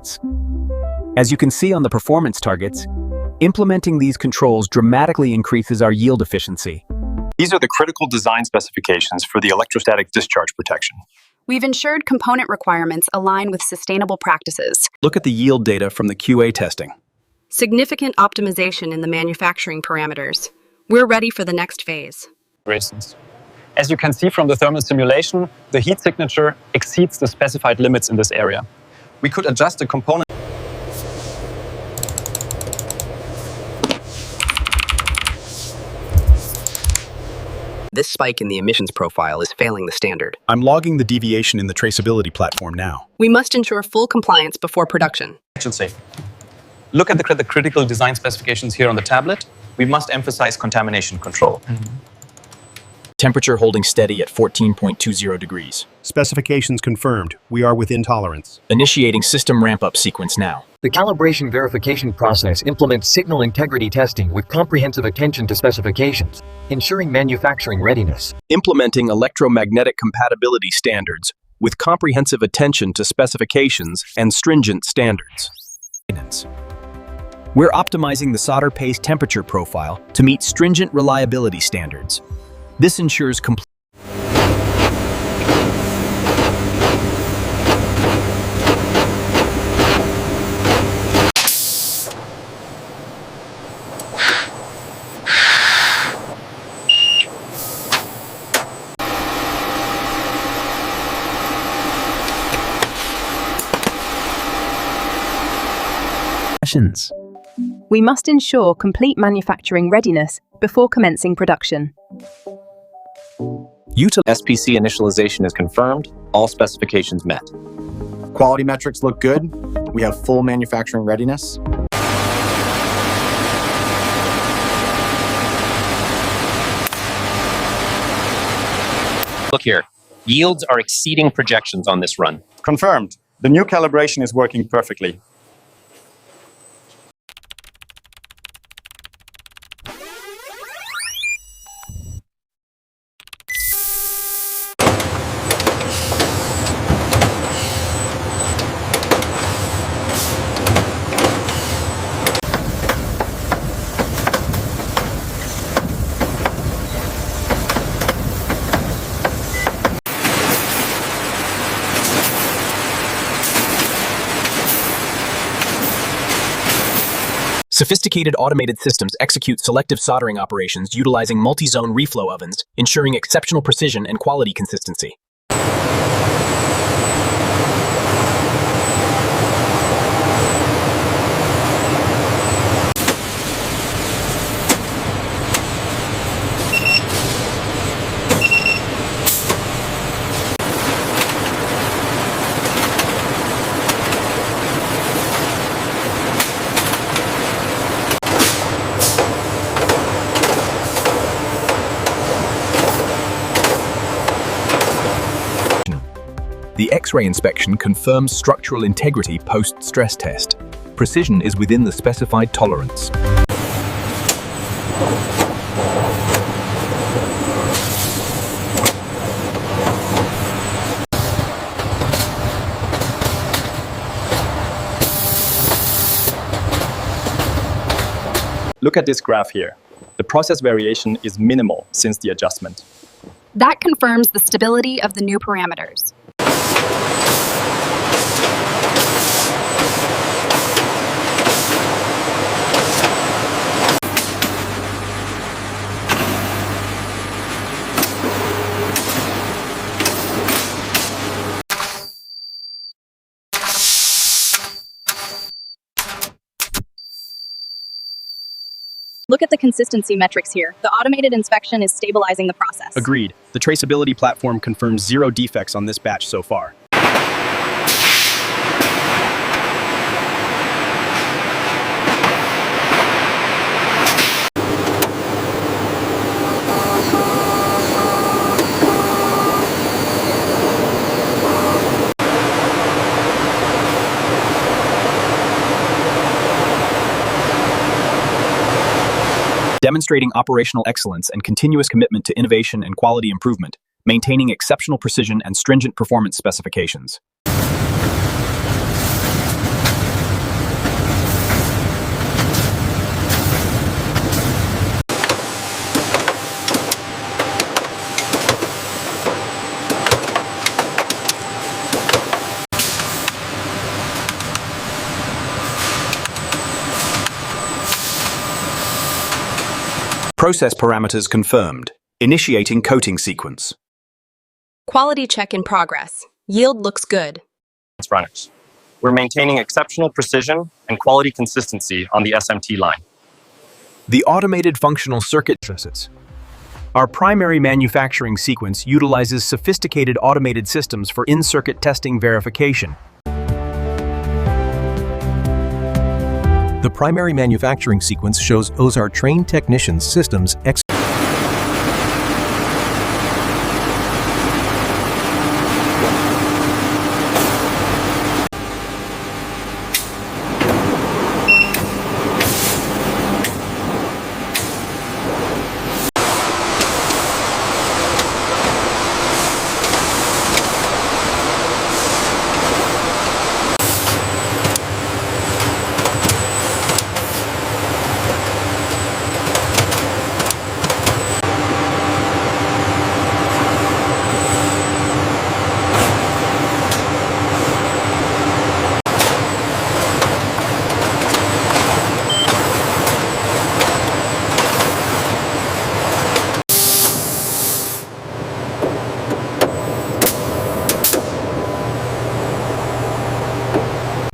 tolerance. As you can see on the performance targets, implementing these controls dramatically increases our yield efficiency. These are the critical design specifications for the electrostatic discharge protection. We've ensured component requirements align with sustainable practices. Look at the yield data from the QA testing. Significant optimization in the manufacturing parameters. We're ready for the next phase. Reasons. As you can see from the thermal simulation, the heat signature exceeds the specified limits in this area. We could adjust the component. This spike in the emissions profile is failing the standard. I'm logging the deviation in the traceability platform now. We must ensure full compliance before production. Look at the critical design specifications here on the tablet. We must emphasize contamination control. Temperature holding steady at 14.20 degrees. Specifications confirmed. We are within tolerance. Initiating system ramp-up sequence now. The calibration verification process implements signal integrity testing with comprehensive attention to specifications, ensuring manufacturing readiness. Implementing electromagnetic compatibility standards with comprehensive attention to specifications and stringent standards. We're optimizing the solder paste temperature profile to meet stringent reliability standards. This ensures complete sessions. We must ensure complete manufacturing readiness before commencing production. SPC initialization is confirmed. All specifications met. Quality metrics look good. We have full manufacturing readiness. Look here. Yields are exceeding projections on this run. Confirmed. The new calibration is working perfectly. Sophisticated automated systems execute selective soldering operations utilizing multi-zone reflow ovens, ensuring exceptional precision and quality consistency. The X-ray inspection confirms structural integrity post-stress test. Precision is within the specified tolerance. Look at this graph here. The process variation is minimal since the adjustment. That confirms the stability of the new parameters. Look at the consistency metrics here. The automated inspection is stabilizing the process. Agreed. The traceability platform confirms 0 defects on this batch so far. Demonstrating operational excellence and continuous commitment to innovation and quality improvement, maintaining exceptional precision and stringent performance specifications. Process parameters confirmed. Initiating coating sequence. Quality check in progress. Yield looks good. Runners. We're maintaining exceptional precision and quality consistency on the SMT line. The automated functional circuit processes. Our primary manufacturing sequence utilizes sophisticated automated systems for in-circuit testing verification. The primary manufacturing sequence shows OSAR trained technicians' systems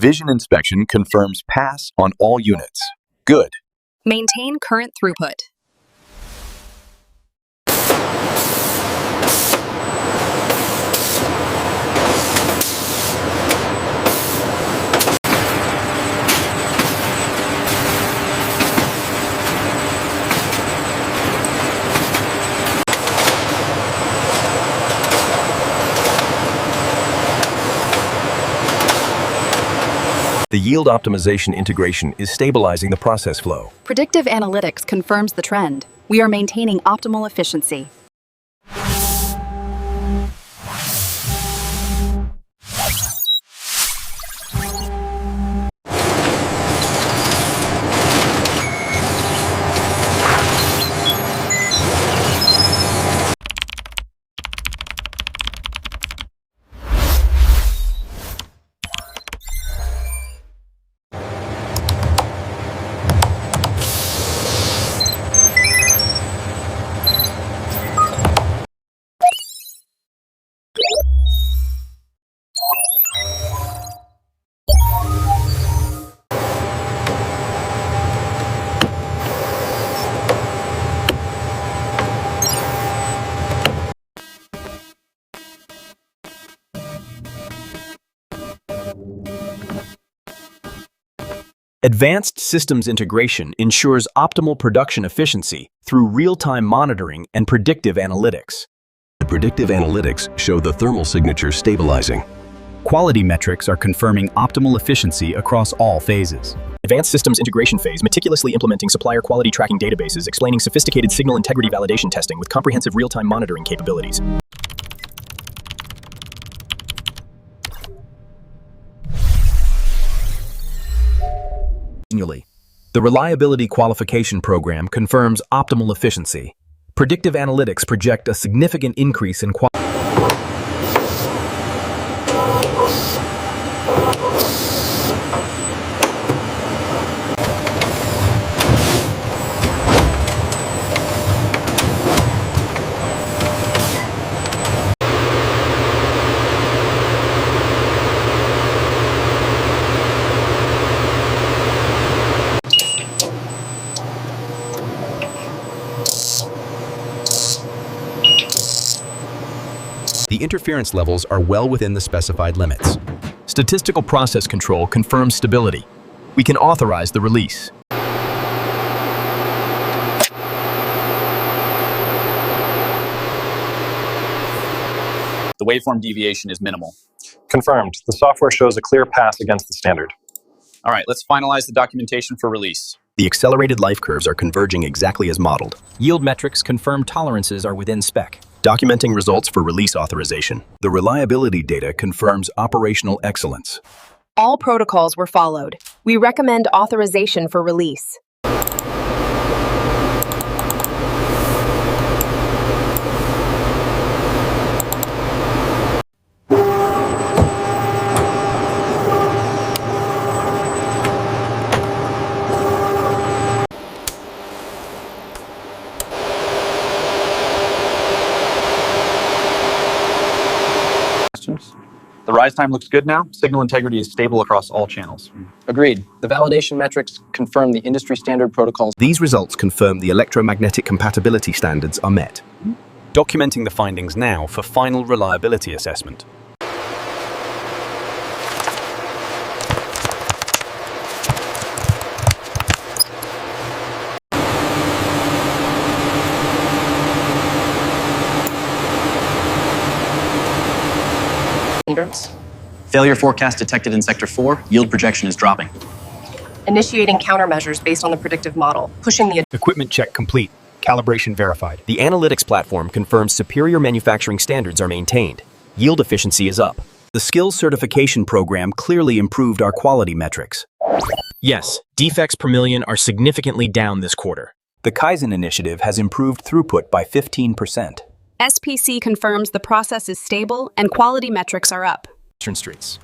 Vision inspection confirms pass on all units. Good. Maintain current throughput. The yield optimization integration is stabilizing the process flow. Predictive analytics confirms the trend. We are maintaining optimal efficiency. Advanced systems integration ensures optimal production efficiency through real-time monitoring and predictive analytics. The predictive analytics show the thermal signature stabilizing. Quality metrics are confirming optimal efficiency across all phases. Advanced systems integration phase meticulously implementing supplier quality tracking databases explaining sophisticated signal integrity validation testing with comprehensive real-time monitoring capabilities. Annually. The Reliability Qualification Program confirms optimal efficiency. Predictive analytics project a significant increase in quality. The interference levels are well within the specified limits. Statistical process control confirms stability. We can authorize the release. The waveform deviation is minimal. Confirmed. The software shows a clear pass against the standard. All right, let's finalize the documentation for release. The accelerated life curves are converging exactly as modeled. Yield metrics confirm tolerances are within spec. Documenting results for release authorization. The reliability data confirms operational excellence. All protocols were followed. We recommend authorization for release. The rise time looks good now. Signal integrity is stable across all channels. Agreed. The validation metrics confirm the industry standard protocols. These results confirm the electromagnetic compatibility standards are met. Documenting the findings now for final reliability assessment. Failure forecast detected in Sector 4. Yield projection is dropping. Initiating countermeasures based on the predictive model, pushing the Equipment check complete. Calibration verified. The analytics platform confirms superior manufacturing standards are maintained. Yield efficiency is up. The skills certification program clearly improved our quality metrics. Yes, defects per million are significantly down this quarter. The Kaizen initiative has improved throughput by 15%. SPC confirms the process is stable and quality metrics are up. Streets.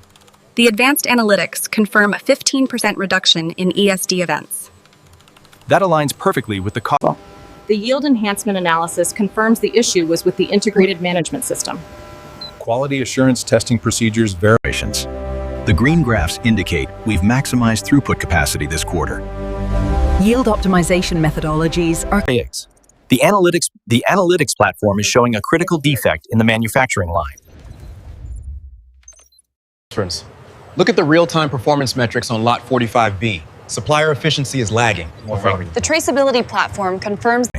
The advanced analytics confirm a 15% reduction in ESD events. That aligns perfectly with the cost. The yield enhancement analysis confirms the issue was with the integrated management system. Quality assurance testing procedures variations. The green graphs indicate we've maximized throughput capacity this quarter. Yield optimization methodologies are... The analytics platform is showing a critical defect in the manufacturing line. Look at the real-time performance metrics on Lot 45B. Supplier efficiency is lagging. The traceability platform confirms...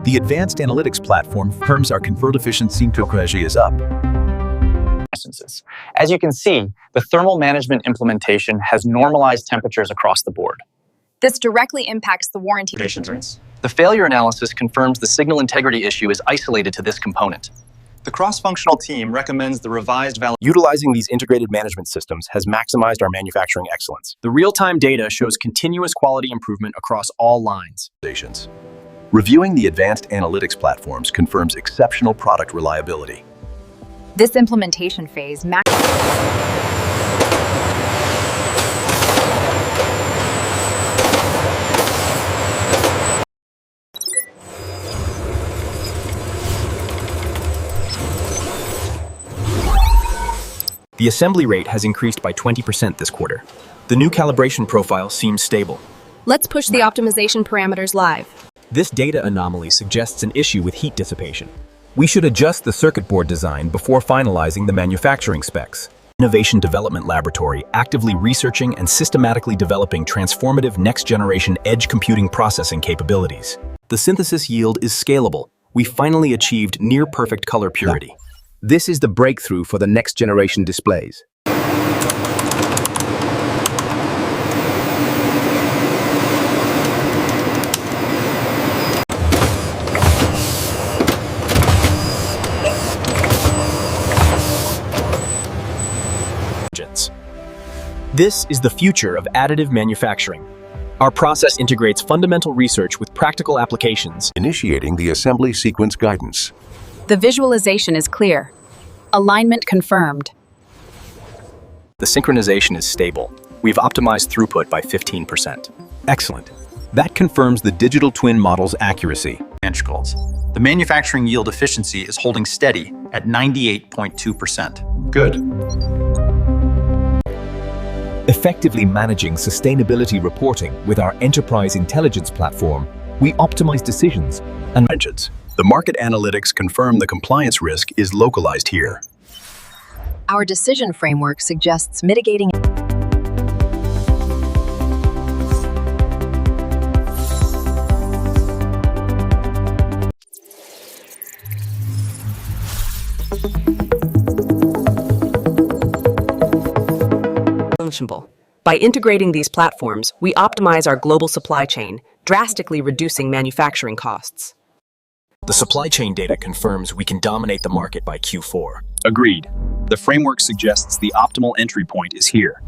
The advanced analytics platform confirms our converted efficiency is up. As you can see, the thermal management implementation has normalized temperatures across the board. This directly impacts the warranty. The failure analysis confirms the signal integrity issue is isolated to this component. The cross-functional team recommends the revised value. Utilizing these integrated management systems has maximized our manufacturing excellence. The real-time data shows continuous quality improvement across all lines. Reviewing the advanced analytics platforms confirms exceptional product reliability. This implementation phase The assembly rate has increased by 20% this quarter. The new calibration profile seems stable. Let's push the optimization parameters live. This data anomaly suggests an issue with heat dissipation. We should adjust the circuit board design before finalizing the manufacturing specs. Innovation Development Laboratory actively researching and systematically developing transformative next-generation edge computing processing capabilities. The synthesis yield is scalable. We finally achieved near-perfect color purity. This is the breakthrough for the next-generation displays. This is the future of additive manufacturing. Our process integrates fundamental research with practical applications. Initiating the assembly sequence guidance. The visualization is clear. Alignment confirmed. The synchronization is stable. We've optimized throughput by 15%. Excellent. That confirms the digital twin model's accuracy. The manufacturing yield efficiency is holding steady at 98.2%. Good. Effectively managing sustainability reporting with our enterprise intelligence platform, we optimize decisions and the market analytics confirm the compliance risk is localized here. Our decision framework suggests mitigating. By integrating these platforms, we optimize our global supply chain, drastically reducing manufacturing costs. The supply chain data confirms we can dominate the market by Q4. Agreed. The framework suggests the optimal entry point is here.